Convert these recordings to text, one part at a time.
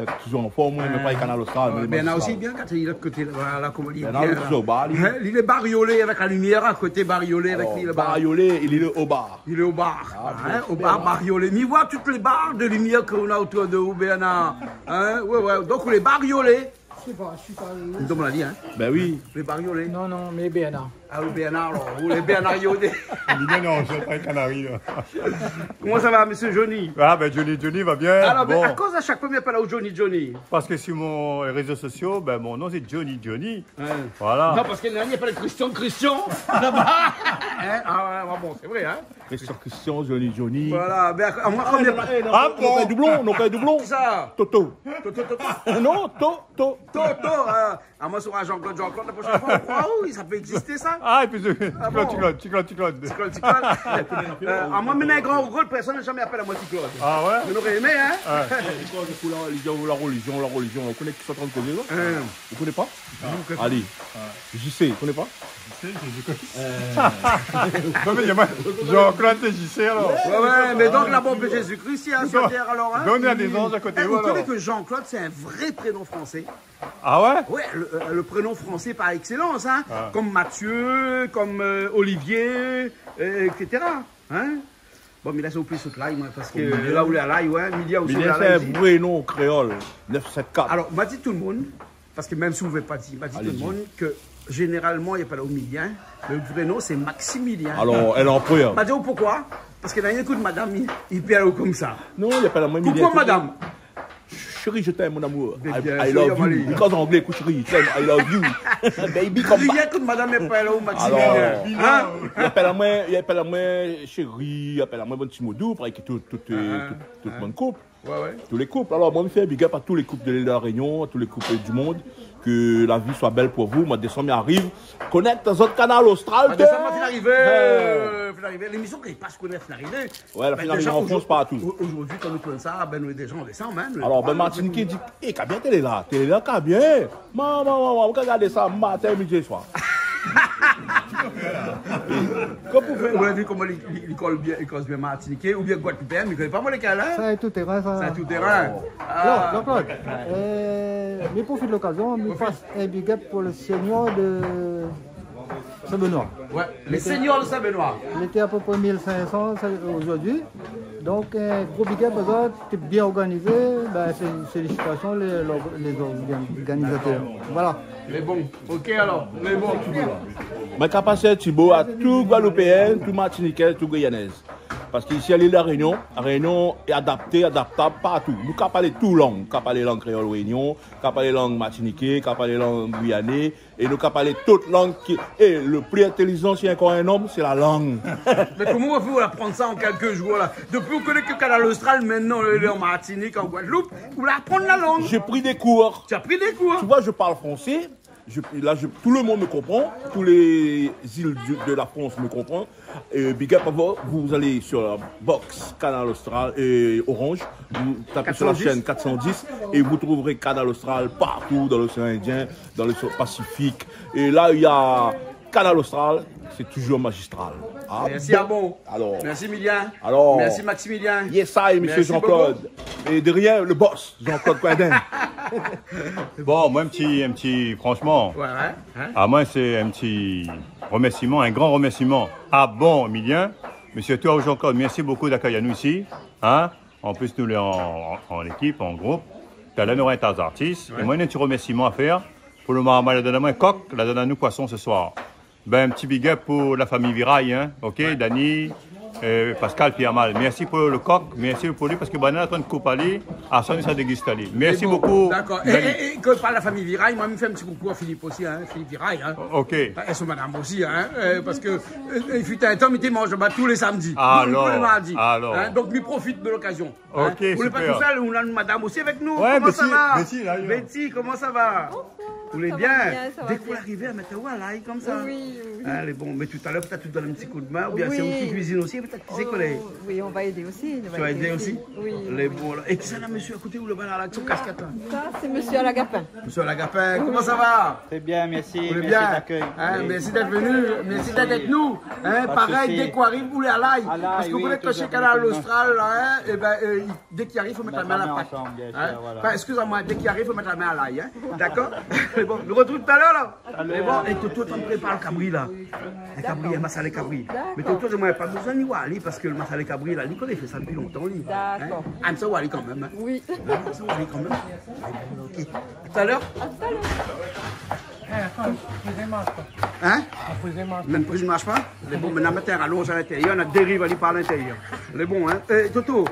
ouais, toujours en forme, mais pas les Canal Austral. Bernard aussi bien quand il est côté là, comme il est Bernard, toujours bar. Il est bariolé avec la lumière à côté, bariolé avec le bar. Bariolé, il est au bar. Il est au bar. Au bar bariolé. Mais voit toutes les barres de lumière qu'on a autour de vous, Bernard. Ouais. Donc les bariolés. Je suis pas. On me l'a dit, hein? Ben oui. Les bariolés. Non, mais Bernard. Ah oui, Bernard, alors. Ou les Bernariodés. Non, je ne pas les Canaries, là. Comment ça va, monsieur Johnny? Ah, ben Johnny va bien. Alors, bon. à cause à chaque fois, il appelle au Johnny. Parce que sur mon réseaux sociaux, ben, mon nom c'est Johnny. Ouais. Voilà. Non, parce qu'il y a pas le Christian, là-bas. Hein? Ah, ouais, bon, c'est vrai, hein? Christian, Johnny. Voilà, ben, moi, combien pas. Ah, Non, pas doublon, non, pas doublon. Ça? Toto. Non, Toto, moi, sur un Jean-Claude, la prochaine fois, on croit où ça peut exister, ça? Ah, et puis Ticlone. Moi, maintenant, un grand rôle, personne n'a jamais appelé à moi Ticlone. Ah ouais? Je l'aurais aimé, hein? La religion, on connaît qui sont en train de causer là? Vous connaissez pas? Allez, JC, vous connaissez pas? Non, mais Jean-Claude et JC alors. Ouais, mais donc la bombe de Jésus-Christ, il y a sur terre alors, hein? Donc, il y a des anges à côté. Vous connaissez que Jean-Claude, c'est un vrai prénom français. Ah ouais? Ouais, le prénom français par excellence, hein? Comme Mathieu, comme Olivier, etc. Hein? Bon, mais là, c'est au plus là, parce que là où il est là, ouais, Milia aussi. Mais c'est un vrai nom créole, 974. Alors, m'a dit tout le monde, parce que même si vous ne pouvez pas dire, m'a dit tout le monde que généralement, il n'y a pas l'Omilien. Le vrai nom, c'est Maximilien. Alors, elle en prie. M'a dit pourquoi? Parce qu'il y a un coup de madame, il parle comme ça. Non, il n'y a pas la même Pourquoi madame? Chérie, je t'aime, mon amour. I love you. Because en anglais, chérie, I love you. Baby, comme il y a que de madame est pas là au Maximilien. Alors, il appelle à moi chérie, il appelle à moi bon petit mot doux, pour que tout le monde couple. Ouais. Tous les couples. Alors, moi, je fais un big up à tous les couples de l'île de la Réunion, à tous les couples du monde. Que la vie soit belle pour vous. Moi, décembre arrive. Connecte dans votre canal austral. Décembre, il arrive. L'émission qui passe connaître l'arrivée. Ouais, la fin d'arrivée en France partout. Aujourd'hui, quand nous prenons ça, ben nous des gens en décembre. Alors, ben Martinique dit, eh, qu'a bien télé là, qu'a bien. Maman, regardez ça matin, midi et soir. Vous avez vu comment il cause bien Martiniquais ou bien Guadeloupéen, mais il ne connaît pas moi les cas là. Ça est tout terrain, ça. C'est tout terrain. Jean-Claude, je profite de l'occasion, je fasse un big up pour le seigneur de Saint-Benoît. Ouais, les seigneurs de Saint-Benoît. Il était à peu près 1500 aujourd'hui. Donc, un gros big up, c'était bien organisé. Ben, félicitations les organisateurs. Voilà. Mais bon, ok alors, mais bon. Ma capacité Thibaut à tout Guadeloupéen, tout Martiniquais, tout Guyanais. Parce qu'ici à l'île de la Réunion est adaptable partout. Nous pouvons parler tout langue. Nous pouvons parler langue créole Réunion, nous pouvons parler langue martiniquais, nous pouvons parler langue guyanais, et nous pouvons parler toute langue qui. Et le plus intelligent, si encore un homme, c'est la langue. Mais comment vous apprendre ça en quelques jours là? Depuis vous connaissez que le canal austral, maintenant le en Martinique, en Guadeloupe, vous voulez apprendre la langue? J'ai pris des cours. Tu as pris des cours? Tu vois, je parle français. Tout le monde me comprend, tous les îles de la France me comprennent. Big up à vous allez sur la box Canal Austral et Orange, vous tapez 410. Sur la chaîne 410 et vous trouverez Canal Austral partout dans l'océan Indien, dans l'océan Pacifique. Et là, il y a Canal Austral, c'est toujours magistral. Ah, merci à bon. Alors, merci Milien. Alors, merci Maximilien. Yes, I, monsieur Jean-Claude. Et derrière, le boss, Jean-Claude Quadin. Bon, moi, un petit, franchement, moi, c'est un petit remerciement, un grand remerciement à bon Emilien. Monsieur toi, Jean-Claude, merci beaucoup d'accueillir nous ici. Hein? En plus, nous, en équipe, en groupe. Tu as l'honneur d'être des artistes. Et moi, un petit remerciement à faire pour le maman, la donne à moi coq, la donne à nous poisson ce soir. Ben, un petit big up pour la famille Viraille, hein? Ok, Dani, Pascal, Pierre Mal. Merci pour le coq, merci pour lui, parce que ben, on est en train de couper à son ça déguste. Merci beaucoup. D'accord. Et quand je parle de la famille Viraille, moi, je me fais un petit coucou à Philippe aussi, hein? Philippe Viraille. Hein? Ok. Et son madame aussi, hein? Parce que il fut un temps, il était mange tous les samedis. Alors. Tous les mardis. Alors. Hein? Donc, je profite de l'occasion. Ok, hein? Vous n'êtes pas tout seul, on a une madame aussi avec nous. Ouais, comment ça va? Betty, là, Betty, comment ça va? Vous voulez bien? Dès que vous arrivez à mettre à l'ail comme ça. Oui. Allez, bon, mais tout à l'heure, peut-être tu donnes un petit coup de main, ou bien c'est vous qui cuisine aussi, peut-être qui s'est collé. Oui, on va aider aussi. Tu vas aider aussi? Oui. Les bons, là. Et qui c'est là, monsieur, à côté, où le ban avec son casquette là? Ça, c'est monsieur Alagapin. Monsieur Alagapin, comment ça va? Très bien, merci. Vous allez Merci bien? d'accueil. Hein, merci d'être venu, merci d'être avec nous. Hein, pareil, dès qu'on arrive, vous voulez à l'ail. À l'ail, Parce que vous oui, connaissez que chez toujours, Canal toujours. Austral, là, hein, et ben, dès qu'il arrive, il faut mettre la main à la pâte. ensemble, bien sûr, Hein? voilà. Enfin, excusez-moi, dès qu'il arrive, il faut mettre la main à l'ail. Hein? D'accord? Bon, nous retrouvons tout à l'heure, là. Mais bon, et Toto, tu me prépares le cabri, là. Le cabri, un massalé cabri. Mais Toto, je n'ai pas besoin de Wally, parce que le massalé cabri, là, Nicolas, il fait ça depuis longtemps, lui. D'accord. Hein? Ça Wally quand même. Hein? Oui. Ça Wally quand même. Ok. À tout à l'heure? Hein? Même prise ne marche pas? Les bons, maintenant, matin, allonge à l'intérieur, on a dérive à lui par l'intérieur. Les bons, hein? Toto,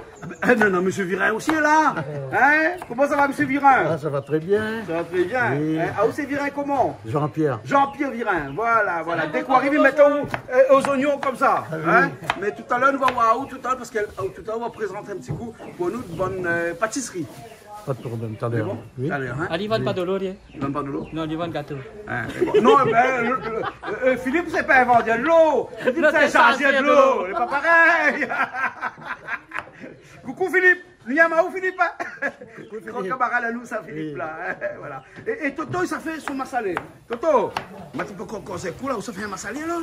non, monsieur Virin aussi est là. Hein? Comment ça va, monsieur Virin? Ah, ça va très bien. Ça va très bien. Oui. Hein? Ah, où c'est Virin comment? Jean-Pierre. Jean-Pierre Virin, voilà. Dès qu'on arrive, mettons aux oignons comme ça. Hein? Mais tout à l'heure, nous allons voir où tout à l'heure, parce que tout à l'heure, on va présenter un petit coup pour nous de bonne pâtisserie. Pas de problème, tout à l'heure. Bon? Oui. Tout à l'heure, hein? Ah, il vend pas de l'eau, lui? Il donne pas de l'eau? Non, il vend gâteau. Hein, bon. Non, ben, Philippe, c'est pas inventé de l'eau. Philippe, c'est chargé de l'eau. C'est pas pareil. Coucou Philippe. Niama où Philippe? Grand camarade à nous, ça Philippe là. Voilà. Et Toto, il s'est fait son massalé. Toto, quand c'est cool là, où ça fait un massalé là?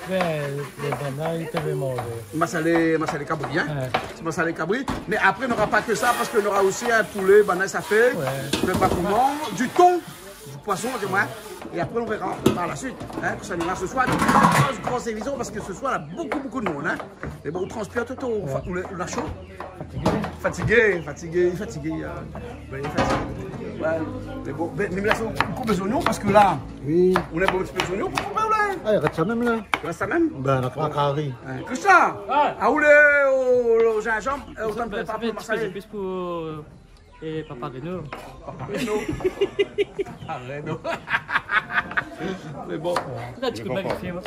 Ben, les bananes, il t'avait mangé. Massalé cabri, hein? C'est massalé cabri. Mais après, on n'aura pas que ça parce qu'on aura aussi un poulet, banane, ça fait. Je sais pas comment. Du thon, du poisson, du moins. Et après, on verra par la suite. Hein, que ça ira ce soir. Une grosse émission parce que ce soir, il y a beaucoup de monde. Hein. Et bon, on transpire Toto. On a chaud. Fatigué. Ben, fatigué. Ouais. Mais bon, mais là, on coupe les oignons parce que là, Oui. on a beaucoup de oignons pour couper ou là? Ah, il reste ça même là. Tu restes ça même? Ben, notre carré. Que ça? Ah, où le gingembre? Autant de préparer pour le massalé. plus pour Papa Renaud. Renaud. Mais bon. Là, tu peux magnifier, moi.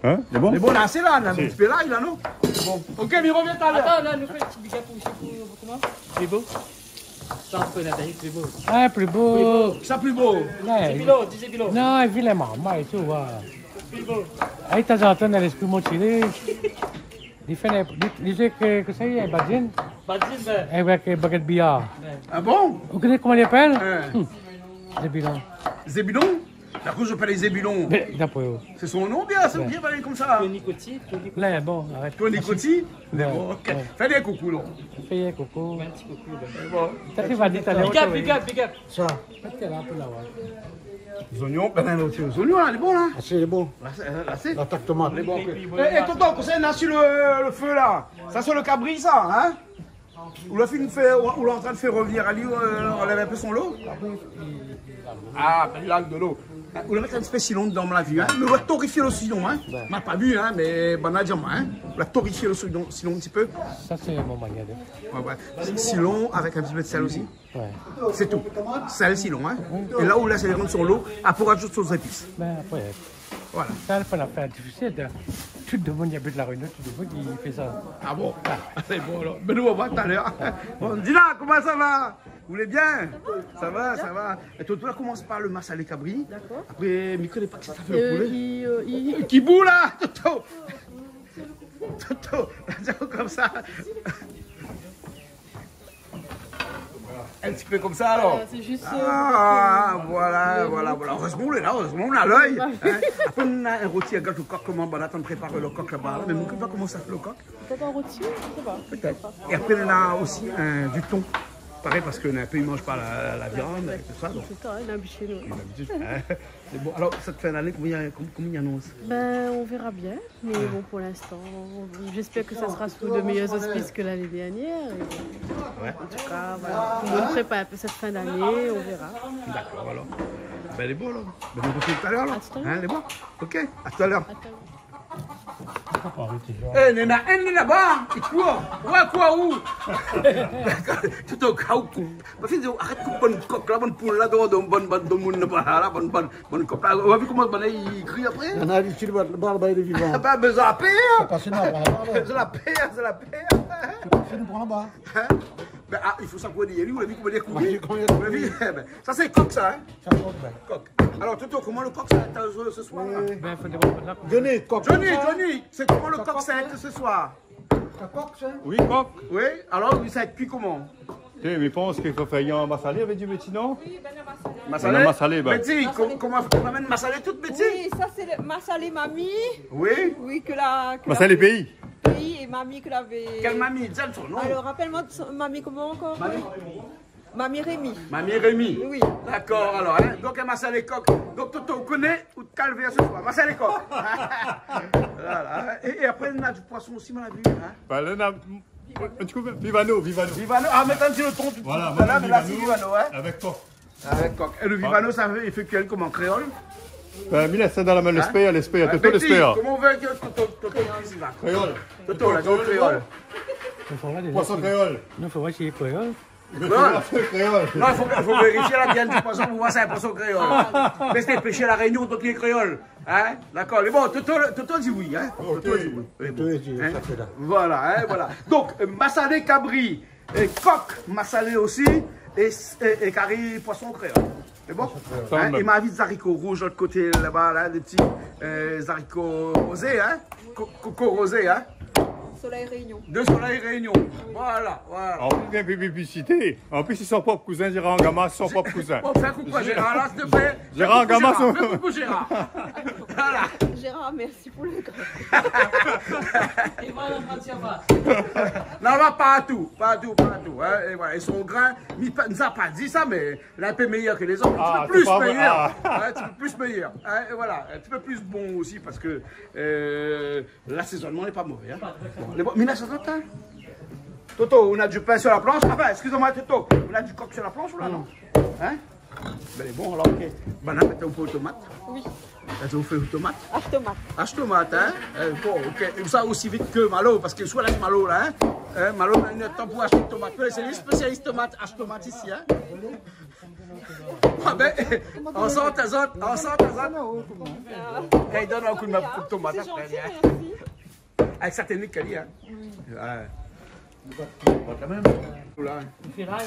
Hein? C'est bon? Mais bon, là, c'est là, on a un petit peu là, il a non? Bon. Ok, mais reviens tout à l'heure. Attends, là, nous faisons un petit big up aussi pour comment? C'est beau. Ça, on peut Nathalie, c'est beau. Ah, plus beau. Ça plus beau. C'est Bilo, disais Bilo. Non, il vit les mamans et tout. Aí, de temps en temps, dans l'esprit motivé, il disait que ça y est, Badine, Badine, ben. avec baguette billard. Ah bon? Vous connaissez comment il appelle? Hein. C'est bilan. Zébulon? D'accord, je l'appelle Zébulon. Mais, d'après vous. C'est son nom bien, c'est bien parler comme ça. Tony Coty. Là, bon, arrête. Tony Coty? Ouais, Bon, ok. ouais. Fais des coucous, là. Fais coucou. Un petit coucou, là. Bon. T'as fait Vadit à l'heure. Big up. Ça. Mettez là, un peu là, ouais. Les oignons, ben là, les oignons, là, il est bon, là. Ah, c'est bon. Là, c'est. L'attaque tomate. Il est bon, ok. Et tonton, quand c'est là sur le feu, là, ça sur le cabri, ça, hein? Ou l'on est en train de faire revenir à lui, on enlève un peu son lot? Ah, ben il a de l'eau. Ou la mettre un petit peu dans la vue, hein? Mais on va torréfier le sillon, hein? On n'a pas vu, hein? Mais bon, on a dit, hein? On va torréfier le sillon un petit peu. Ça, c'est mon manière de. Ouais. Sillon avec un petit peu de sel aussi. Ouais. C'est tout. Sel, sillon, hein? Et là où là, c'est les sur l'eau, après, on rajoute aux épices. Ben, après, Voilà. ça, il faut la faire difficile. Tout le monde, il y a de la réunion, tout le monde, il fait ça. Ah bon? C'est bon alors. Mais nous on va voir tout à l'heure. Bon, Dina, comment ça va? Vous voulez bien? Ça va. Et toi, là, commence par le massalé cabri. D'accord. Après, Miko n'est pas que ça fait le poulet. Il... Qui boue là, Toto? Comme ça. Un petit peu comme ça alors. C'est juste... Ah, voilà. Heureusement, on est là, on a l'œil. Hein. Après, on a un rôti à gâteau au coq, comment on attend de préparer le coq là-bas. Mais on ne sait pas comment ça fait le coq. Peut-être un rôti, je sais pas. Peut-être. Et après, on a aussi du thon. Pareil, parce qu'un peu, ils ne mangent pas la viande et tout ça. Donc. C'est ça, il a habitué nous. C'est bon. Alors, cette fin d'année, combien il y annonce? Ben, on verra bien. Mais bon, pour l'instant, j'espère que ça sera sous de meilleurs auspices que l'année dernière. Et en tout cas, voilà. Tout le monde prépare un peu cette fin d'année, on verra. D'accord, alors. Ben, elle est bonne, alors. Ben, on continue tout à l'heure, là. À tout à l'heure. Hein, elle est bonne? Ok, à tout à l'heure. Attends. Eh, nena, là-bas, et quoi? Ouais, quoi, où? Tout au cas où. Parce que, arrête de couper une coque, là, bonne poule, là, dans mon là, bonne coque, là. On va voir comment il crie après? On a habitué le barbe et le vivant. Ah, ben, mais ça la paix, hein? Passez là, C'est la paix, c'est la paix. C'est nous prendre là-bas. Ben, ah, il faut savoir dire, vous avez vu combien de coups? Ça, c'est coq, ça, hein? Ça coque, ben. Coq. Alors, Toto, comment le coq s'intègre ce soir? Ben, faut demander de la Johnny, coq. Johnny, c'est comment le coq s'intègre ce soir? Ça coque, ça? Oui, coq. Oui, alors, ça cuit comment? Mais je pense qu'il faut faire un massalé avec du métier, non? Oui, ben le Massalé? Le massalé, ben. Betty, comment on amène massalé toute Betty? Oui, ça c'est le massalé mamie. Oui. Oui, que la. Massalé pays. Pays et mamie que l'avait. Quelle mamie? Dis son nom. Alors, rappelle-moi mamie comment encore? Mamie Rémi. Mamie Rémi. Oui. D'accord, alors, hein? Donc un massalé coq. Donc Toto, vous connaissez ou de calvaire ce soir? Massalé coq. Voilà. Et après, on a du poisson aussi, on a vu. Hein? Ben, là, on a... Un petit coup, Vivano. Vivano. Ah, maintenant, tu le trompes tout Voilà, à l'heure, mais là, c'est Vivano, hein? avec coq. Avec coq. Et le Vivano, ça fait effectuer comment? Créole? Ben, Mila, c'est dans la main l'espère, Toto Betty, l'espère. comment on veut que Toto ici, là? Créole. Toto, la créole. Poisson créole. Non, il faut voir si c'est créole. Créole. Non, il faut vérifier la viande du poisson pour voir si c'est un poisson créole. Mais c'était pêché à la Réunion, donc il est créole. Hein? D'accord. Mais bon, Toto dit oui. Hein? Toto dit oui. Mais bon, hein? Voilà, hein, voilà. Donc, massalé cabri, et coq massalé aussi, et carré poisson créole. C'est bon? Hein? Et ma vie de haricots rouges de l'autre côté là-bas, là, des petits haricots rosés, hein? Coco rosé, hein? Soleil Réunion. De Soleil Réunion. Voilà, voilà. En plus, bien publicité. En plus, ils sont propres cousins, Gérard Gamas, son propre cousin. Bon, fais un coucou à Gérard, là, s'il te plaît. Gérard Gamas. Fais un coucou, Gérard. Voilà. Gérard, merci pour le grand. Non, là, pas à tout. Hein. Et voilà, ils sont grands. Il ne nous a pas dit ça, mais il est un peu meilleur que les autres. Un petit peu plus meilleur. Un petit peu plus meilleur. Et voilà, un petit peu plus bon aussi parce que l'assaisonnement n'est pas mauvais. Hein. Bon, mais Toto, on a du pain sur la planche. Enfin, excusez-moi, Toto, on a du coq sur la planche ou là, non? Hein? Ben, bon, alors, ok. Banane, mettez au pot de tomate. Oui. T'as au feu de tomate? H-tomate. H-tomate, hein? Bon, ok. Et ça aussi vite que Malo, parce que soit là, Malo, là, hein? Malo, on a une temps pour acheter de tomates. C'est les spécialistes tomates, H-tomate ici, hein? Ah ben, on sort tes autres. Il donne un coup de tomate. C'est gentil, merci. Avec sa technique qu'elle y a. Ouais. Quand même. Il fait l'ail.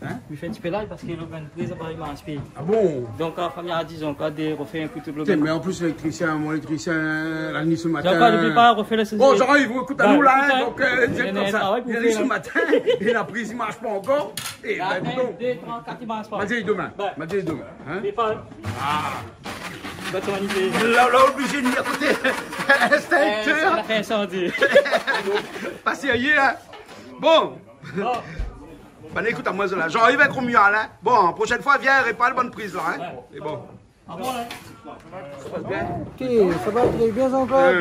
Hein? Il fait un petit peu l'ail parce qu'il a des appareils inspirés. Ah bon? Donc, en famille à 10 ans, quand il refait un coup de Tiens, mais en plus, mon électricien, la nuit ce matin. N'oublie pas, refait la saison. Bon, j'arrive, écoute à nous là, hein, donc, il comme ça. Il a dit ce matin, et la prise, il ne marche pas encore. Et ben, dis donc. 2, 3, 4, il ne marche pas. M'a dit demain. Hein? Il pas. Ah. Là, obligé de lui à côté. Instincteur. Ça a fait incendie. Pas sérieux, hein? Bon. Ben écoute à moi là, j'arrive avec combien là? Bon, prochaine fois viens réparer la bonne prise là, hein? Et bon. Ah bon là? Ça passe bien? Ok, ça va très bien encore.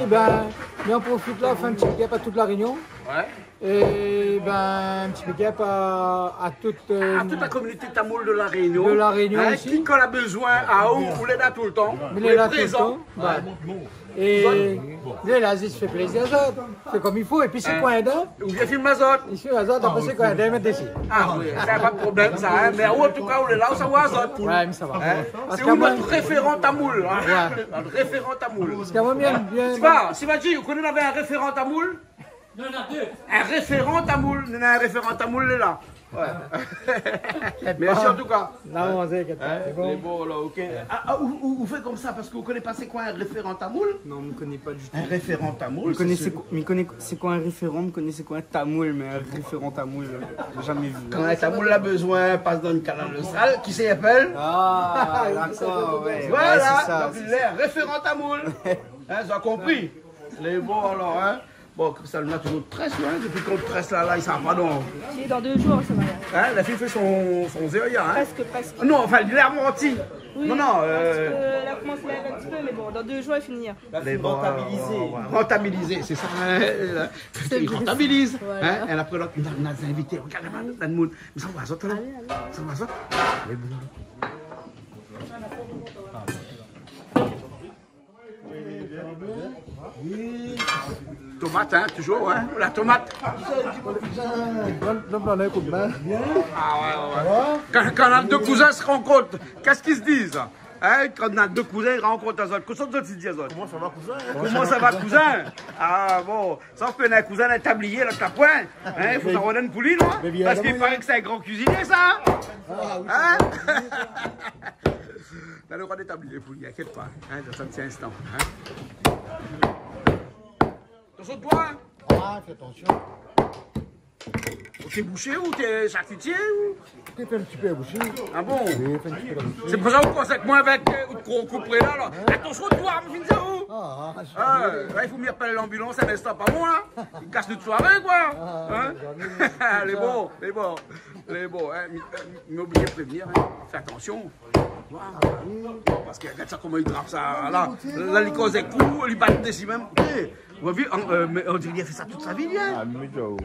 Eh ben, on profite là, on fait un petit pick-up à toute la Réunion. Ouais. Et ben, un petit pick-up à toute la communauté tamoule de la Réunion. De la Réunion hein, aussi. Qui quand a besoin à où vous l'êtes là tout le temps. Vous l'êtes là tout le temps. Ouais. Et là, il se fait plaisir, c'est comme il faut. Et puis c'est coin d'un. Ou bien film Azot. Il fait Azot, après c'est coin d'un, mettre ici. Ah oui, c'est pas de problème ça. Hein. Mais en tout cas, on est là, ça va Azot. Ouais, mais ça va. Hein? C'est où notre référent tamoule. Hein? Ouais. Notre référent tamoule. Parce qu'à bien. Sivaji, vous connaissez, on avait un référent tamoule? Non, il y en a deux. Un référent tamoule. On a un référent tamoule là. Ouais. Merci en tout cas. Là, on sait que c'est bon là, ok. Vous faites comme ça parce que vous connaissez pas c'est quoi un référent tamoule? Non, on ne connaît pas du tout. Un référent tamoule? C'est quoi un référent? On connaît c'est quoi un tamoule, mais un référent tamoule, jamais vu. Quand un tamoule a besoin, passe dans une canal austral, qui s'y appelle? Ah, d'accord, ouais. Voilà, ouais, c'est ça, donc il est un référent tamoule. Hein, vous avez compris? Les bons alors, hein? Bon, ça le met toujours de tresse, hein, depuis qu'on tresse là, il s'en va donc. Si, dans 2 jours, ça va aller. Hein, la fille fait son zéria, hein? Presque. Non, enfin, il a menti. Oui, non. Elle a commencé à lèver un petit peu, mais bon, dans 2 jours, elle finir. Rentabiliser, c'est ça. Il rentabilise. Voilà. Hein, elle a pris l'autre, on a des invités. Regardez, dans le monde. Mais ça va, ça va. Ça va, ça va. Tomate, hein, toujours, hein, la tomate. Ah ouais. Quand 2 cousins se rencontrent, qu'est-ce qu'ils se disent? Hein, quand on a deux cousins, ils rencontrent un autre. Qu'est-ce que tu dis, autres? Comment ça va, cousin? Comment ça va, cousin? Ah bon, sauf que un cousin un tablier, là, t'as point. Hein, il faut s'en redonner pour lui, non? Parce qu'il paraît que c'est un grand cuisinier, ça. Hein? T'as le droit des tabliers pour lui, inquiète pas. Hein, dans un petit instant. Hein? Attention de toi, hein? Ah, fais attention. T'es bouché ou t'es charcutier ou? T'es fait un petit peu bouché. Ah bon? Oui, fais un petit peu bouché. C'est pour ça que vous pensez avec moi avec ou couperez là. Attention de toi, me finissez où? Là, il faut m'y appeler l'ambulance un instant, pas moi, là. Il casse toute soirée, quoi. Hein? Les bons, les bons. Les bons, hein. Mais oubliez de prévenir, hein. Fais attention. Parce que regarde ça, comment il drape ça. Là, il cause des coups, il bat dessus même. On dirait qu'il a fait ça toute sa vie, hein. Ah, mais Joe.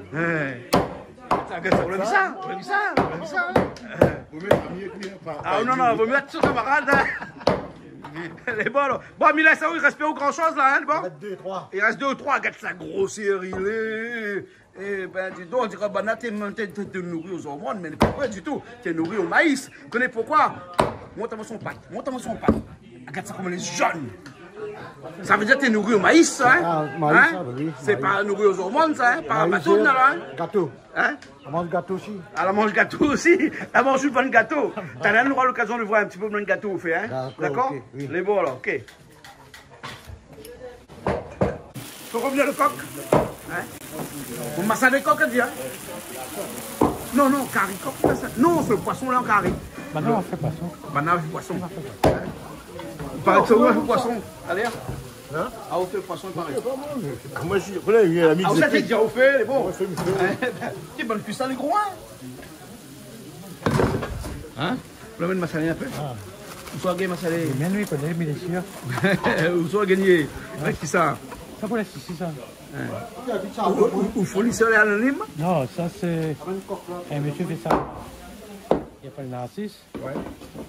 On a vu ça, on a vu ça, on a vu ça. Ah non, non, vaut mieux être sur camarade. Les bons, là. Bon, Mila, ça, il reste pas grand chose là, hein, bon? Il reste 2 ou 3. Regarde sa grossière, il est. Eh ben, dis donc, on dirait, bah, t'es nourri aux hormones, mais pas vrai du tout. T'es nourri au maïs. Vous connaissez pourquoi? Monte-moi son patte, monte-moi son patte. Regarde ça, comme elle est jaune. Ça veut dire que t'es nourri au maïs, ça, hein? Ah, maïs, hein? Ça, oui. C'est pas nourri aux hormones, ça, hein? Pas Maïs, batoune, là, hein? Gâteau. Hein? On mange gâteau aussi. Ah, elle mange gâteau aussi. Elle mange une bonne gâteau. T'as rien droit à l'occasion de voir un petit peu de gâteau fait, hein? D'accord? Okay, oui. Les bons, là, ok. Faut revenir le coq. Hein? On masse des coques, dit, hein? Non, non, carré, coq, non, c'est le poisson, là, en carré. Maintenant, on fait poisson. Maintenant, on fait poisson. Il paraît que c'est où, poisson? Allez, hein? Ah, on fait le poisson, il paraît. Moi, je suis. Voilà, il y a la mix. Ah, vous êtes déjà au fait, les bons. Tu es bonne puce, les gros, hein? Vous l'avez massalé un peu? Où sont les massalés? Bien, lui, il connaît, mais il est sûr. Où sont les gagnés? Avec qui ça? Ça pour la ici, ça. Ou fournisseur anonyme? Non, ça c'est un monsieur fait ça. Il appelle Narcisse. Ouais.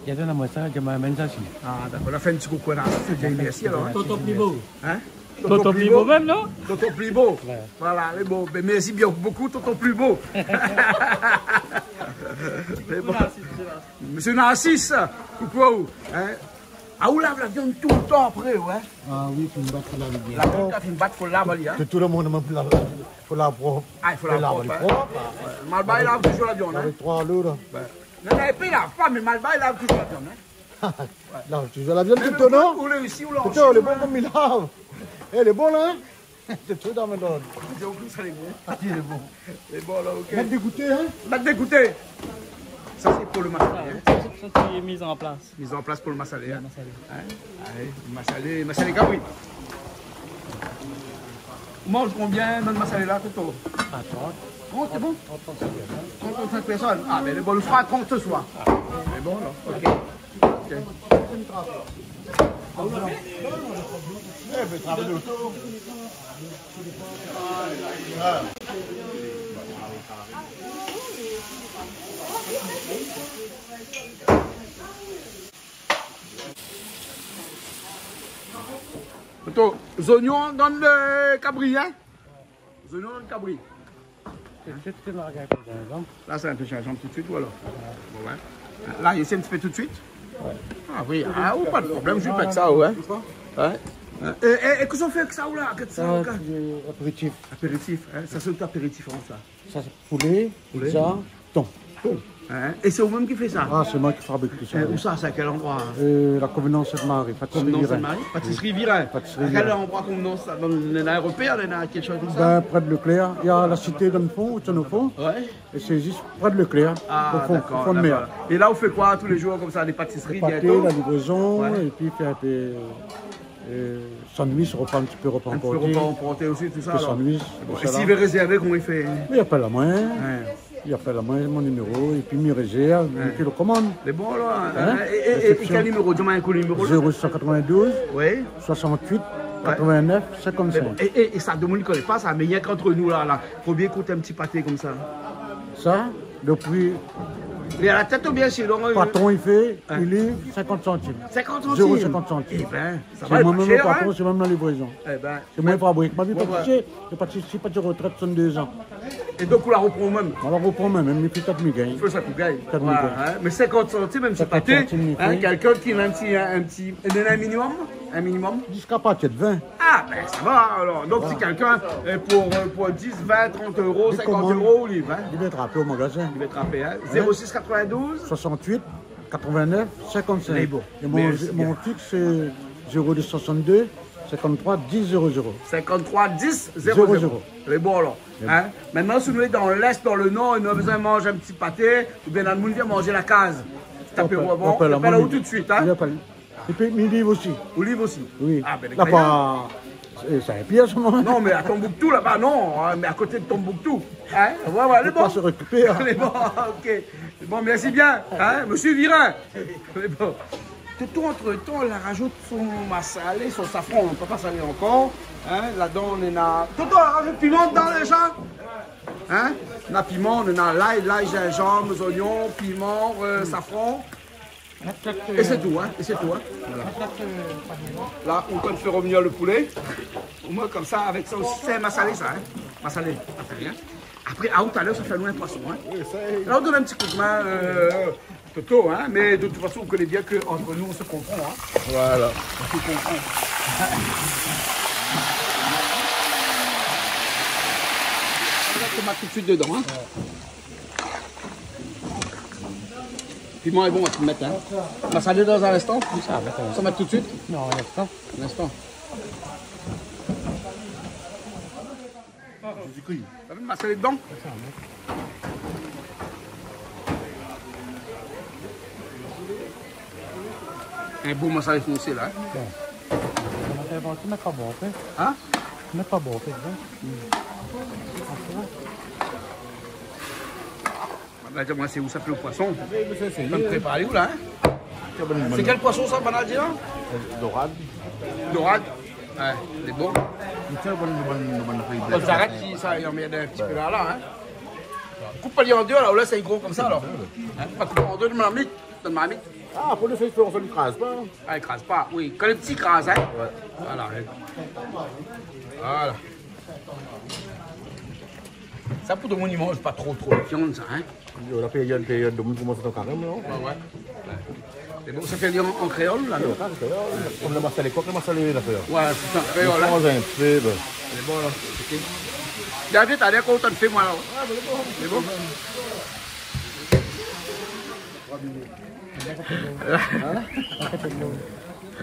Il donne à moi ça, je m'amène ça ici. Ah d'accord, on a fait un petit coucou à Narcisse, c'est bien merci alors. Toto Plibo. Hein? Toto Plibo même, non? Toto Plibo. Voilà, les beaux. Merci bien beaucoup, Toto Plibo. Monsieur Narcisse, coucou. Ah, où lave la viande tout le temps après, ouais? Ah oui, il faut me battre la viande. La viande, il faut me battre, il faut laver, hein? Tout le monde faut la propre. Ah, il faut la propre. Malba, il lave toujours la viande, hein? Avec 3 lots, là. Non, non, il lave pas, mais Malba, il lave toujours la viande, hein? Lave toujours la viande, tout le temps, non? Ou le ici, ou là. Tout le bon comme il lave. Eh, les bons, là? C'est tout dans mes ordres. J'ai oublié ça, les bons. Ah, il est bon. Les bons, là, ok. Mettre dégoûté, hein? Mettre dégoûté. Ça, c'est pour le massalé. Ça, c'est mise en place. Mise en place pour le massalé. Hein? Allez, massalé cabri. On mange combien dans le massalé là, Toto? À 30. 30, c'est bon? 35 personnes. Ah, mais le bon, le fera à 30 ce soir. C'est bon, là? Ok. Les oignons dans le cabri, hein? Les oignons dans le cabri. C'est la regarde, par exemple. Là, c'est un peu changeant tout de suite, ou alors? Bon, ouais. Là, il essaie un petit peu tout de suite? Ouais. Ah oui, ah, ou pas de problème, je vais pas que ça, ouais. Ouais. Et qu'est-ce qu'on fait avec ça, ou là? Apéritif. Apéritif, hein? Ça c'est apéritif en ça. Ça c'est poulet, pizza, thon. Hein? Et c'est vous-même qui fait ça? Ah, c'est moi qui fabrique tout ça. Où ça? C'est à quel endroit? La Convenance de Marie, pâtisserie Virin. Pâtisserie Virin. À quel endroit Convenance? Dans l'aéroport, il y a quelque chose comme ça? Près de Leclerc. Il y a la cité dans le fond, au fond. Ouais. Et c'est juste près de Leclerc, au fond de mer. Et là, on fait quoi tous les jours comme ça? Des pâtisseries bientôt? La livraison, et puis faire des sandwichs, repas un petit peu repas emporté. Repas emporté aussi, tout ça. Sandwich. Et s'il veut réserver, comment il fait? Il appelle à moi. Il appelle à moi mon numéro, et puis il me réserve, et puis il le commande. C'est bon là. Et quel numéro? Dis-moi un coup le numéro. 0192 oui. 68 89 55. Et ça, tout le monde ne connaît pas ça, mais il y a qu'entre nous là. Combien coûte un petit pâté comme ça? Ça, depuis Mais à la tête ou bien sinon Le patron, il fait, il livre 50 centimes. 50 centimes 0,50 centimes. Eh ben, ça C'est va moi-même cher, le patron, hein? c'est même la livraison. Eh ben, C'est moi qui fabrique. Ma vie, je participe à de retraite 62 ans. et donc, on la reprend même. On la reprend même, il fait 4 000 gains. Il faut ça pour gagner. 4 000 Voilà, gains. hein. Mais 50 centimes, même si 50 pâté, centimes, hein, oui. quelqu'un qui a un petit. Il donne un minimum? Un minimum? Jusqu'à partir de 20. Ah, ben ça va alors. Donc, si quelqu'un pour 10, 20, 30 euros, 50 euros, il livre. Hein. Il va être rappelé au magasin. Il va être rappelé. Hein. 06 92 68 89 55. Mais bon. Et Mais mon fixe, c'est 02 62 53 10 00. 53 10 00. Les bons alors. Hein? Maintenant, si nous sommes dans l'Est, dans le Nord, et nous avons besoin de manger un petit pâté, ou bien dans le monde vient manger la case. Tapez bon, on peut là où tout de suite. Hein? Et puis, il livre aussi. Ou livre aussi. Oui. Ah, ben, là, pas. Ça est pire, ce moment. Non, mais à Tombouctou, là-bas, non. Hein, mais à côté de Tombouctou. Hein? Voilà, les bons. Pas se récupérer. Les bons, ok. Bon, merci bien. Hein? Monsieur Virin. Les bons. Toto, entre-temps, elle rajoute son massalé, son safran. On ne peut pas saler encore. Hein? Là-dedans, on est là. Toto, elle rajoute piment dedans, déjà. Hein? On a piment, on a l'ail, gingembre, oignons, piment, safran. Et c'est tout, hein? Et c'est tout, hein? Voilà. Là, on peut faire revenir le poulet. Au moins, comme ça, avec ça aussi, c'est massalé, ça, hein? Massalé, hein? Après, à tout à l'heure, ça fait loin poisson, hein? Là, on donne un petit coup de main, Toto, hein? Mais de toute façon, on connaît bien qu'entre nous, on se comprend, hein? Voilà. On se comprend. On va tout de suite dedans, hein? Piment est bon, on va tout mettre. Hein. On va saler dans un instant. Ça met tout de suite? Non, un instant. Un instant. Ça va me saler dedans? Un beau massalé foncé là. Bon. Tu mets pas bon, fait. Hein? Tu mets pas bon, fait. Moi, c'est où ça fait le poisson? Tu vas me préparer où là? Hein? C'est quel poisson ça, Banadi là? Dorade. Dorade? Ouais, il est bon. On s'arrête si ça y en met un petit peu là, hein? Coupe pas les en deux là, ou là c'est gros comme ça alors. Hein? Pas couper en deux de marmite. Ah, pour le faire, on ne crase pas. Ah, il crase pas, oui. Quand les petits crasent, hein? Ouais. Voilà. Voilà. Ça pour tout le monde, il mange pas trop de viande, ça, hein? La période de monde commence à carrément, non? Ouais. C'est bon, ça fait dire en créole, là, non? Comme le massalé, quoi que le massalé, là, faire. Ouais, c'est un créole, là. C'est bon, là. Ok. David, t'as l'air content de faire, moi, là. C'est bon?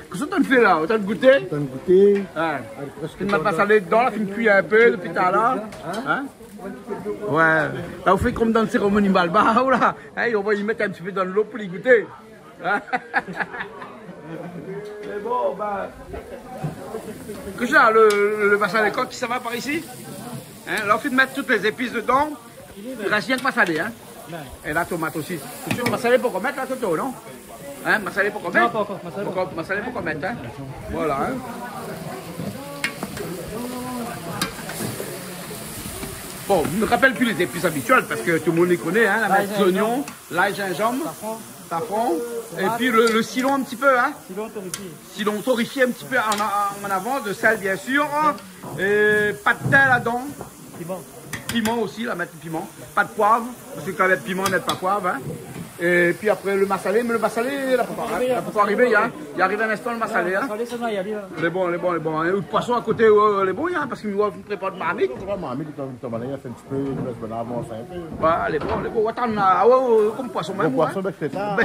Qu'est-ce que tu fais là? Tu as goûté? Tu as goûté. Tu ne m'as pas salé dedans, là, tu me cuis un peu depuis tout à l'heure. Hein? Ouais. Là, vous faites comme dans une cérémonie Balba, là. Hey, on va y mettre un petit peu dans l'eau pour y goûter. Hein? C'est bon, bah. Que ça, le massalé coq, ça va par ici? Hein? Là, on fait de mettre toutes les épices dedans. Il reste rien de massalé, hein? Et la tomate aussi. Tu veux massalé pour qu'on mette la toto, non? Hein? Massalé pour qu'on mette? Non, pas encore. Massalé pour qu'on mette, hein? Voilà, hein? Bon, je ne me rappelle plus les épices habituelles parce que tout le monde les connaît, hein? Les oignons, l'ail, gingembre, safran, et puis le cilon un petit peu, hein? Cilon torréfié un petit peu en avant, de sel bien sûr, et pas de thym là-dedans. Piment aussi, là, mettre du piment. Pas de poivre, parce que quand il y a de piment, on met pas de poivre. Hein. Et puis après le massalé, mais le massalé, il n'a pas arrivé, hein. Il arrive un instant le massalé. Hein. Les bons. Hein. Le poisson à côté, les bons, hein, parce qu'il me prépare de marmite. Marmite, il fait un petit peu, il laisse venir avant, ça un peu. Bah, les bons. Attends, comme poisson même. Poisson, ben, c'est ça.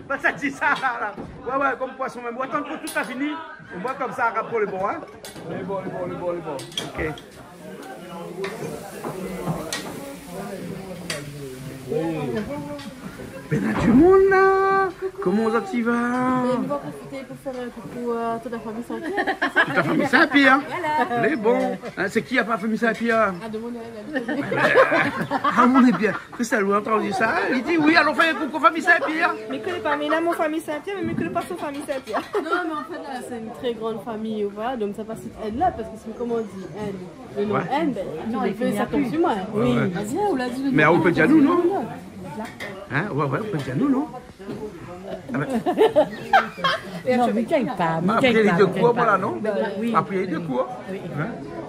Bah, ça dit ça, là. Ouais, comme poisson même. Attends que tout a fini. On voit comme ça, rapport les bons, hein. Les bons. Ok. Ben, il y a du monde là. Comment ça t'y va? On va profiter pour faire un coucou à toute la famille Saint-Pierre. Toute la famille Saint-Pierre? Voilà. Les bons. Hein, c'est qui a pas la famille Saint-Pierre? Ah, de mon Ah, on est bien. Christelle, vous avez entendu ça? Il dit oui, allons faire un coucou famille Saint-Pierre. Mais que les familles, là, mon famille Saint-Pierre, mais que le pas son famille Saint-Pierre. Non, mais en fait, là, c'est une très grande famille, voilà, donc ça passe N là, parce que c'est comme on dit, N. Le nom N, ben, non, il fait ça comme sur moi. Oui, vas-y, on l'a dit. Mais on peut dire nous, non? là. Hein? Ouais, on peut dire nous, non? Non, mais qu'il pas. Après les deux coups, voilà, non? Oui. Après les deux coups.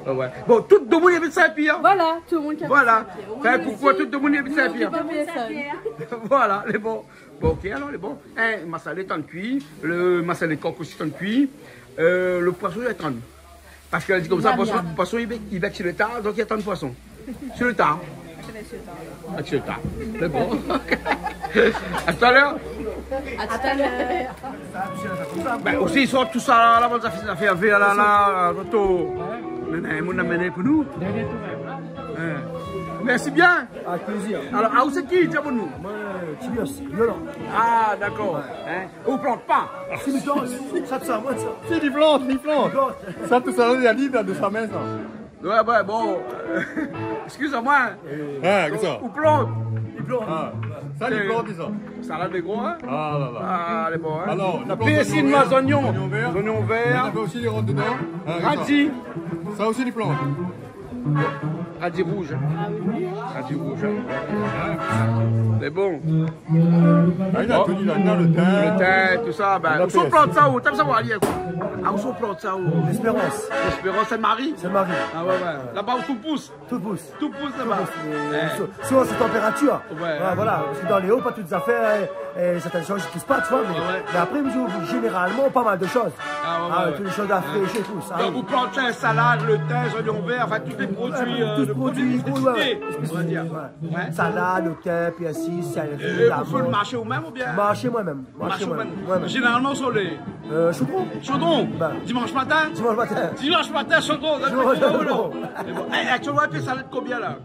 Ouais. Bon, tout le monde est Saint-Pierre. Voilà, tout le monde qui a Voilà. Fait un coucou à tout le monde est Saint-Pierre. Voilà, les bons. Bon, ok, alors les bons. Un massalé est en cuit, le massalé coq aussi est en cuit, le poisson est en. Parce qu'elle dit comme ça, le poisson il bec sur le tas, donc il y a tant de poissons. Sur le tas. Sur le tas. C'est bon. À tout à l'heure. À tout à l'heure. Ben, aussi, ils sortent tout ça là, ça fait là, l'auto. On a mené pour nous. Merci bien. Avec plaisir. Alors, où c'est qui, tiens pour nous? Tibios, violent. Ah, d'accord. Hein? On plante pas. C'est du blanc, ça, moi, ça. C'est du plante. Ça, tout ça, il y a dit de sa main, ça. Ouais, bon. Excuse-moi. Qu'est-ce que ça? Où plante? Il plante. Ça, il plante, ça. Salade de gros, hein? Ah, là. Ah, les bons, hein? Alors, la persil, noix, oignons. Oignons verts. On a aussi les rondes dedans. Radis. Ça aussi, du plante. Radis rouge. Radis rouge. C'est bon. Il a tout dit là-dedans, le thym. Le thym, tout ça. Ben, où sont plante ça où? T'aimes savoir aller quoi? Ah, où sont plante ça où? L'Espérance. L'Espérance, c'est Marie? C'est Marie. Ah ouais. Là-bas où tout pousse? Tout pousse. Tout pousse là-bas. Selon cette température. Ouais. Voilà, parce que dans les hauts, pas toutes les affaires, certaines choses qui se passent, tu vois. Mais après, généralement, pas mal de choses. Toutes les choses à fraîcher et tout ça. Donc vous plantez un salade, le thym, oignons verts, enfin tous les produits. Tous les produits, on va dire. Salade, le thym, puis ainsi, et vous faites le marché vous-même ou bien? Marché moi-même. Généralement soleil. Chaudron. Chaudron? Dimanche matin? Dimanche matin, chaudron. Actuellement, tu fais salade combien là?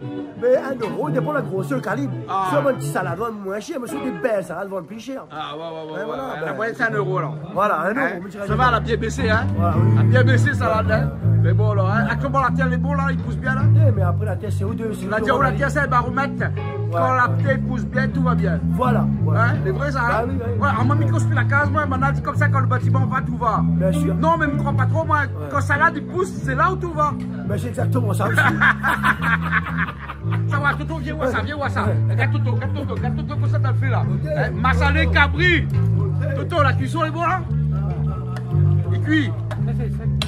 Mais 1 euro, il dépend de la grosseur, le calibre. Sur un petit salade, vend moins cher, mais sur des belles salades, vend plus cher. Ah ouais. La moyenne, c'est 1 euro alors. Voilà, 1 euro. Ça va, elle a bien baissé, hein? Elle a bien baissé, salade, hein? Mais bon, alors, actuellement, la terre, les bons là, ils poussent bien là? Mais après, la terre, c'est O2. La terre, c'est un baromètre. Quand la terre pousse bien, tout va bien. Voilà. Hein? C'est vrai ça, hein? Ouais, on m'a mis qu'on se fait la case, moi, maintenant, dit comme ça, quand le bâtiment va, tout va. Bien sûr. Non, mais ne me crois pas trop, moi. Quand salade, il pousse, c'est là où tout va. Mais c'est exactement ça aussi. Ça va, Toto, viens voir ça. Regarde Toto, comme ça, t'as le fait là. Massalé, cabri. Toto, la cuisson est bon là? Il cuit.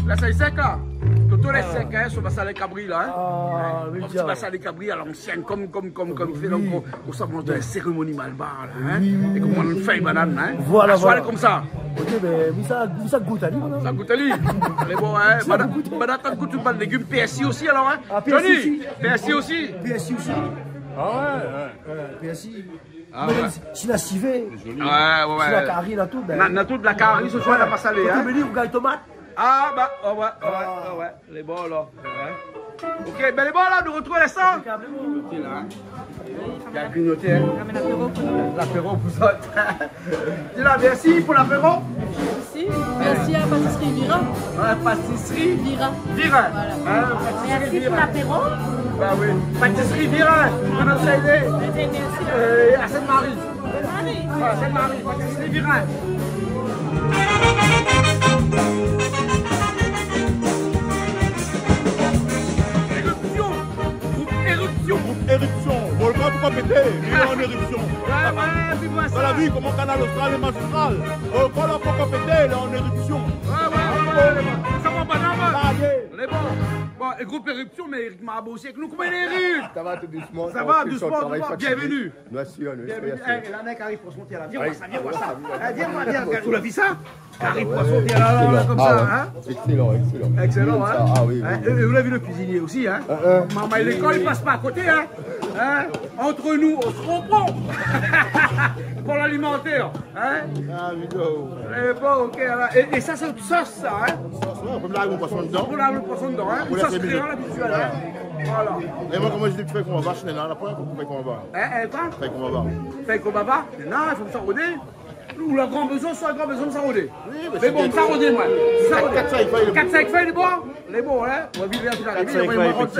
Là, c'est sec là. Toto, les sec, hein, sur Massalé, cabri là. Hein? Petit Massalé, cabri à l'ancienne, comme fait donc on s'avance de la cérémonie malbar là. Hein? Et comme on fait une banane, hein? Voilà. Comme ça. Ok, mais ça goûte à lui. Ça goûte à lui. Mais bon, hein? Banane, t'as goûté de légumes PSI aussi alors, hein? Ah, PSI aussi. PSI aussi. Ah ouais. PSI. Ah ouais. Si la civet. Ouais. Si la carrie, la tout. La toute la carrie, ce soit la massalée, hein? Tu me dis, vous gagnez tomate. Ah bah, ouais. Les bons là. Ok, ben les bons là, nous retrouvons les sangs. Il y a grignoté, hein. L'apéro pour ça. Dis là, merci pour l'apéro. Merci à Pâtisserie Vira. Pâtisserie Vira. Voilà. Merci pour l'apéro. Bah oui. Pâtisserie Vira. On a aidé. À Sainte-Marie. Voilà, Sainte-Marie. Pâtisserie Vira. Éruption, volcan pourquoi péter, il est en éruption. Dans la vie, comme au canal austral et magistral. Volcan pourquoi péter, il est en éruption. Ça va pas normal. On est bon. Bon, et groupe éruption, mais Eric Marabout aussi avec nous. Comment il est Eric? Ça va tout doucement. Ça va doucement. Bienvenue. Merci. Bienvenue. La mec arrive pour son tir là. Viens voir ça. Viens. Tu l'as vu ça? Arrive pour son tir là, comme ça. Excellent, hein? Ah oui. Vous l'avez vu le cuisinier aussi, hein? Maman et l'école, il passe pas à côté, hein? Entre nous, on se comprend. Pour l'alimentaire, hein? Ah, vidéo. Bon, ok. Et ça, c'est une sauce, ça, hein? On peut me laver le poisson dedans. On lave le poisson dedans, hein? Une sauce créole habituelle, hein? Voilà. Et moi, comment je dis que tu fais qu'on va vache, là, la première fois qu'on fait qu'on va. Quoi? Fait qu'on va. Fait qu'on va. Non, il faut me s'arroder. Ou la grand besoin, soit grand besoin de s'arroder. Oui, mais bon, s'arroder, moi. 4-5 feuilles. 4-5 feuilles, les bons? Les bons, hein? On va vivre à tout l'arrivée.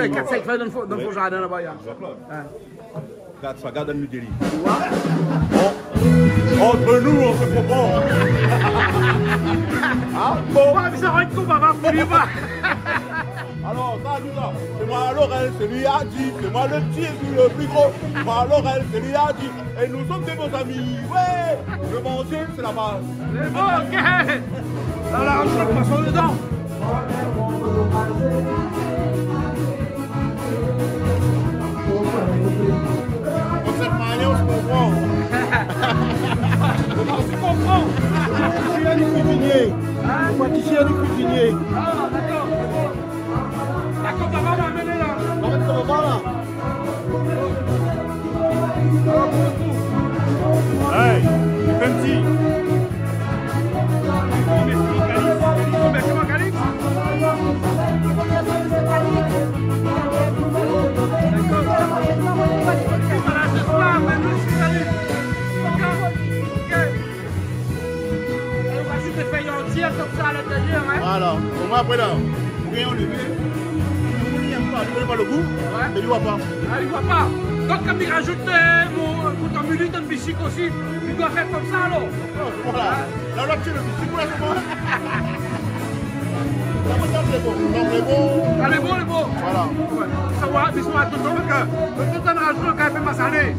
4-5 feuilles dans le jardin là-bas. Regarde ça, regarde le délire. Entre nous, on se comprend. Ah bon? Mais ça va être qu'on va voir, faut lui voir. Alors, ça, C'est moi Laurel, c'est lui a dit. C'est moi le petit et le plus gros. Moi Laurel, c'est lui a dit. Et nous sommes des bons amis. Ouais, le manger, c'est la base. C'est bon, ok. Alors, je le poisson dedans. De cette manière, on se comprend. On se comprend. Pâtissier du cuisinier. Pâtissier du cuisinier. Ah, d'accord. D'accord, ça va m'amener là. On va mettre ça là. Hey, tu fais un petit. Merci, mon Calix. Comme ça à l'intérieur, hein? Voilà, au moins après là, vous voyez, on le met, vous ne pas le goût, mais il ne voit pas. Ah, il ne voit pas. Donc, comme il rajoute mon tamuli dans le bicycle aussi, il doit faire comme ça alors. Voilà, là, tu es le bicycle, là, c'est bon. C'est bon, c'est bon. Ah, les bons, les bons. Voilà. Ça va, ils sont à tout le temps, que le temps de rajoute quand il fait ma salée.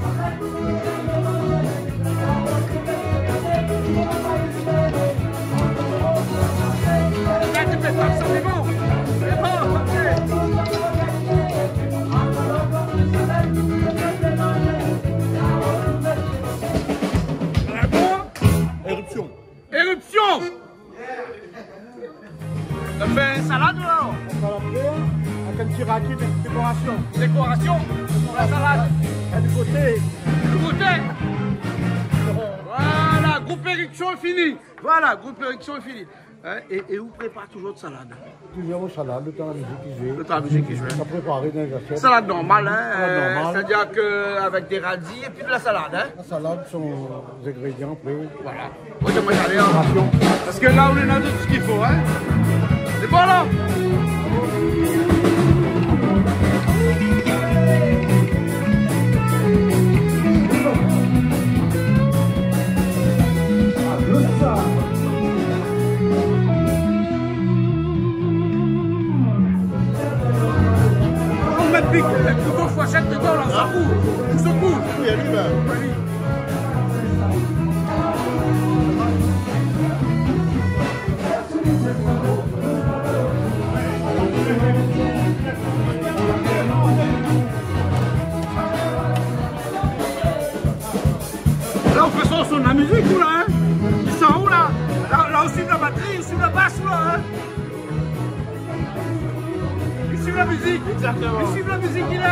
Là, tu fais comme ça, c'est bon. C'est bon, ok. C'est bon. Éruption. Éruption. Ça fait salade là? Avec un petit raquet de décoration. Décoration pour la salade. Et du côté. Du côté. Voilà, groupe éruption est fini. Voilà, groupe éruption est fini. Et où prépare toujours de salade? Toujours salade, le temps de la musique qui joue. Le temps de la musique qui joue. Ça préparé dans les assiettes. Salade normale, hein? Salade normale. C'est-à-dire qu'avec des radis et puis de la salade, hein? La salade sont les ingrédients prêts. Voilà. Moi, j'aimerais aller en... Parce que là, on est dans tout ce qu'il faut, hein? C'est bon, là? On met le couteau fourchette dedans, là, on s'en fout. On se fout. Oui, elle y va. Là, on fait ça sur la musique, ou là, hein? Ils sont où, là? Là aussi, de la batterie, aussi de la basse, là, hein? Ils suivent la musique. Exactement. Ils suivent la musique, il est.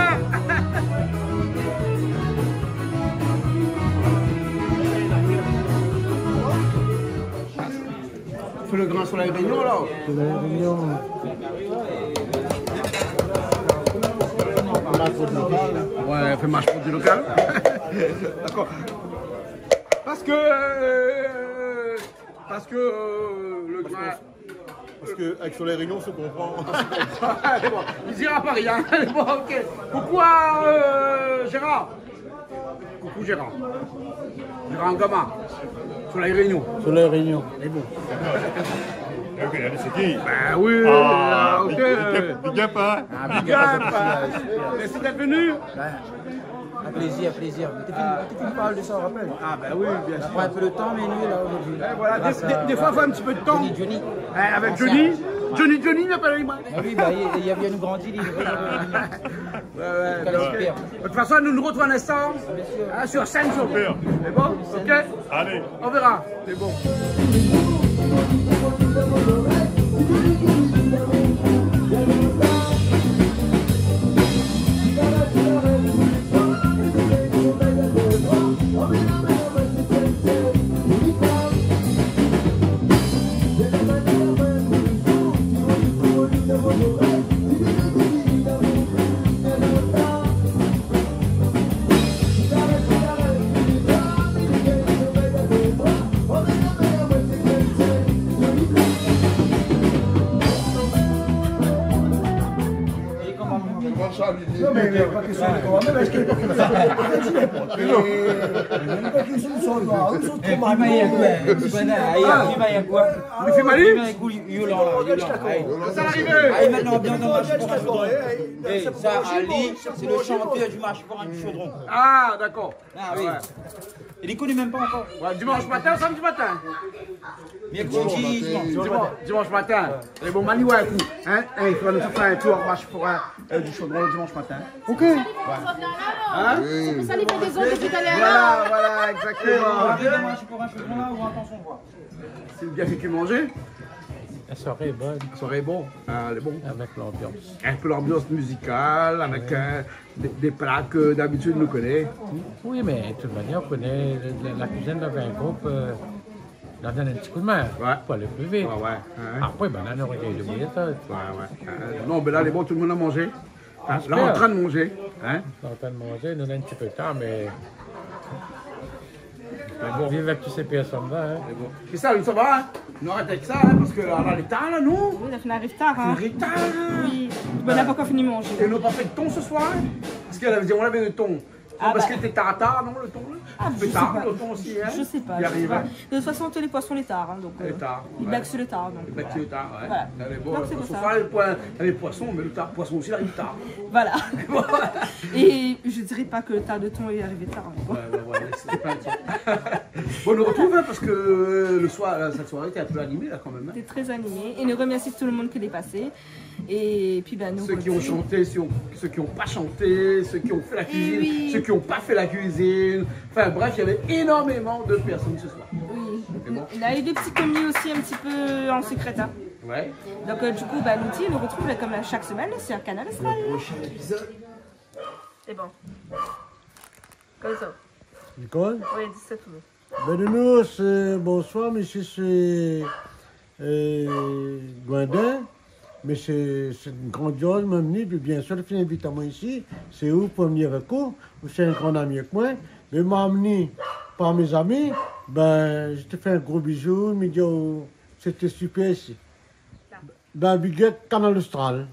On fait le grand soleil réunion, là? Soleil réunion. Ouais, on fait marche pour du local. D'accord. Parce que le grand... Parce qu'avec Soleil Réunion, on se comprend. Il dira pas rien. Bon, ok. Pourquoi Gérard? Coucou Gérard. Gérard Ngama. Soleil Réunion. Soleil Réunion. C'est bon. C'est qui? Ben oui. Ah, Ok. Big up, hein? Big up. Merci d'être venu. Un plaisir, plaisir. Tu parles de ça, on rappelle. Ah ben oui, bien sûr. Ça prend un peu de temps, mais nous, là, aujourd'hui. Voilà, des fois, il faut un petit peu de temps. Johnny. Avec Johnny. Johnny, il m'appelle moi. Ah oui, bah, il a bien nous grandi, il de toute façon, nous nous retrouvons un instant sur scène. C'est bon? Ok? Allez. On verra. C'est bon. Non, mais pas question de comment, mais je Ça, Ali, c'est le chanteur du marché pour un chaudron. Ah, d'accord. Ah oui. Il ne connaît même pas encore. Ouais, dimanche matin, samedi matin. Dimanche matin. Les bons mani, ouais, coup. Hein? Il faut nous faire un tour marche pour du chaudron le dimanche matin. Ok. Hein? C'est pour ça qu'il fait des ondes tout à l'heure. Voilà, exactement. Dimanche pour un chaudron là ou attends son voix. C'est bien fait que manger. La soirée est bonne. La soirée est bonne. Elle est bonne. Avec l'ambiance. Un peu l'ambiance musicale, avec des plats que d'habitude nous connaît. Oui, mais de toute manière, on connaît la cuisine d'un groupe. On donne un petit coup de main pour aller plus vite. Après, ben, là, on aurait dû débrouiller ça. Non, mais là, elle est bonne, tout le monde a mangé. Là, en train de manger. Hein? En train de manger, nous on a un petit peu de temps, mais. Bon. Vive avec tous ces personnes-là. Hein. Et ça, ça va, hein? On arrête avec ça, hein, parce que là, les temps, là, non? Oui, la fin arrive tard. Hein. Arrive tard. Oui, on n'a pas encore fini de manger. Et on n'a pas fait de thon ce soir? Parce qu'elle avait dit, on avait de thon. Parce que t'es tard, non, le thon? Je sais pas. Le thon aussi, hein? Je sais pas. Il arrive. De toute façon, tous les poissons les tard. Hein, donc, ils blaguent sur le tard. Ils blaguent sur le tard, ouais. Voilà. Elle est bonne. Donc, c'est Ce pour soir, ça. les poissons, mais le poisson aussi arrive tard. Voilà. Et je dirais pas que le tard de thon est arrivé tard. Ouais, c'était pas bon, on nous retrouve, hein, parce que le soir, cette soirée était un peu animée, là, quand même. Hein. C'était très animé. Et nous remercie tout le monde qui est passé. Et puis, ben, nous. Ceux qui ont chanté, ceux qui n'ont pas chanté, ceux qui ont fait la cuisine, ceux qui n'ont pas fait la cuisine. Enfin, bref, il y avait énormément de personnes ce soir. Oui. Il a eu des petits commis aussi, un petit peu en secret. Hein. Ouais. Donc, du coup, bah, l'outil nous retrouve comme chaque semaine sur Canal Austral. C'est bon. Comme ça. Nicole? Oui, 17 août. Ben de nous, bonsoir, monsieur, c'est Gwendin. Mais c'est une grandiose, même puis bien sûr, il invite à moi ici. C'est où, premier recours, ou c'est un grand ami avec moi. Mais m'a amené par mes amis, ben, je te fais un gros bisou, me dit, oh, c'était super ici. Ben, Biguette, Canal Austral.